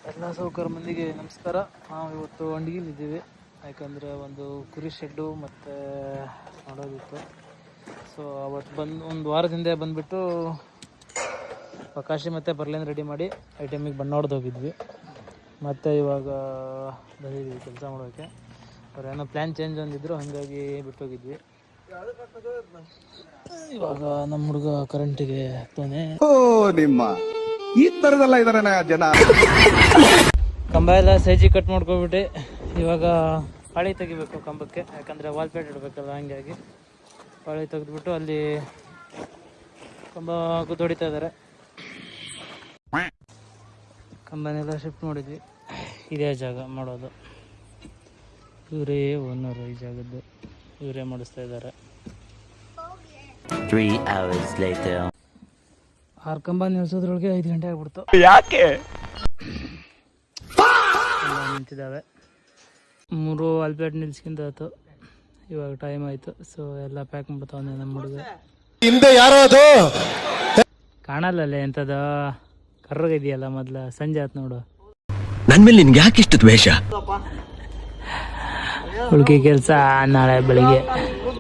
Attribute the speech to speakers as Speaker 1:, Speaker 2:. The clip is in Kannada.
Speaker 1: ಎಲ್ಲ ಸೌಕರ್ಯ ಮಂದಿಗೆ ನಮಸ್ಕಾರ. ನಾವು ಇವತ್ತು ಅಂಡಗಿಲಿದ್ದೀವಿ, ಯಾಕಂದರೆ ಒಂದು ಕುರಿ ಶೆಡ್ಡು ಮತ್ತು ಮಾಡೋದಿತ್ತು. ಸೊ ಅವತ್ತು ಒಂದು ವಾರದಿಂದ ಬಂದುಬಿಟ್ಟು ಪ್ರಕಾಶಿ ಮತ್ತು ಬರ್ಲಿಂದ ರೆಡಿ ಮಾಡಿ ಐಟಮಿಗೆ ಬಣ್ಣ ಹೊಡೆದು ಹೋಗಿದ್ವಿ. ಮತ್ತು ಇವಾಗ ಬಂದಿದ್ವಿ ಕೆಲಸ ಮಾಡೋಕ್ಕೆ. ಅವ್ರೇನೋ ಪ್ಲ್ಯಾನ್ ಚೇಂಜ್ ಅಂದಿದ್ರು, ಹಾಗಾಗಿ ಬಿಟ್ಟೋಗಿದ್ವಿ. ಇವಾಗ ನಮ್ಮ ಹುಡುಗ ಕರೆಂಟಿಗೆ ಹಾಕ್ತಾನೆ.
Speaker 2: ನಿಮ್ಮ ಈ ಥರದೆಲ್ಲ ಇದಾರೆ ಜನ.
Speaker 1: ಕಂಬ ಎಲ್ಲ ಸೈಜಿ ಕಟ್ ಮಾಡ್ಕೊಬಿಟ್ಟು ಇವಾಗ ಪಾಳಿ ತೆಗಿಬೇಕು ಕಂಬಕ್ಕೆ, ಯಾಕಂದರೆ ವಾಲ್ಪೇಟ್ ಇಡಬೇಕಲ್ಲ. ಹಂಗಾಗಿ ಪಾಳಿ ತೆಗೆದ್ಬಿಟ್ಟು ಅಲ್ಲಿ ಕಂಬ ಹೊಡಿತಾ ಇದ್ದಾರೆ. ಕಂಬನೆಲ್ಲ ಶಿಫ್ಟ್ ಮಾಡಿದ್ವಿ. ಇದೇ ಜಾಗ ಮಾಡೋದು. ಇವರೇ ಓನರು ಈ ಜಾಗದ್ದು, ಇವರೇ ಮಾಡಿಸ್ತಾ ಇದ್ದಾರೆ.
Speaker 3: 3 hours later.
Speaker 1: 6 ಕಂಬ ನಿಲ್ಸೋದ್ರೊಳಗೆ 5 ಗಂಟೆ ಆಗ್ಬಿಡ್ತು.
Speaker 2: ಯಾಕೆ
Speaker 1: ನಿಂತಿದ್ದಾವೆ. 3 ವಾಲ್ಪೇಟ್ ನಿಲ್ಸ್ಕಿಂತ ಆಯ್ತು. ಇವಾಗ ಟೈಮ್ ಆಯಿತು. ಸೊ ಎಲ್ಲ ಪ್ಯಾಕ್ ಮಾಡ್ತಾವೆ ನಮ್ಮ ಹುಡುಗ.
Speaker 2: ಹಿಂದೆ ಯಾರೋ ಅದು
Speaker 1: ಕಾಣಲ್ಲಲ್ಲೇ ಎಂಥದ್ದು ಕರ್ರಗಿದೆಯಲ್ಲ. ಮೊದಲ ಸಂಜೆ ಆಯ್ತು ನೋಡು.
Speaker 4: ನನ್ ಮೇಲೆ ನಿನ್ಗೆ ಯಾಕೆ ಇಷ್ಟು ದ್ವೇಷ?
Speaker 1: ಉಳ್ಕೆ ಕೆಲಸ ನಾಳೆ ಬೆಳಿಗ್ಗೆ.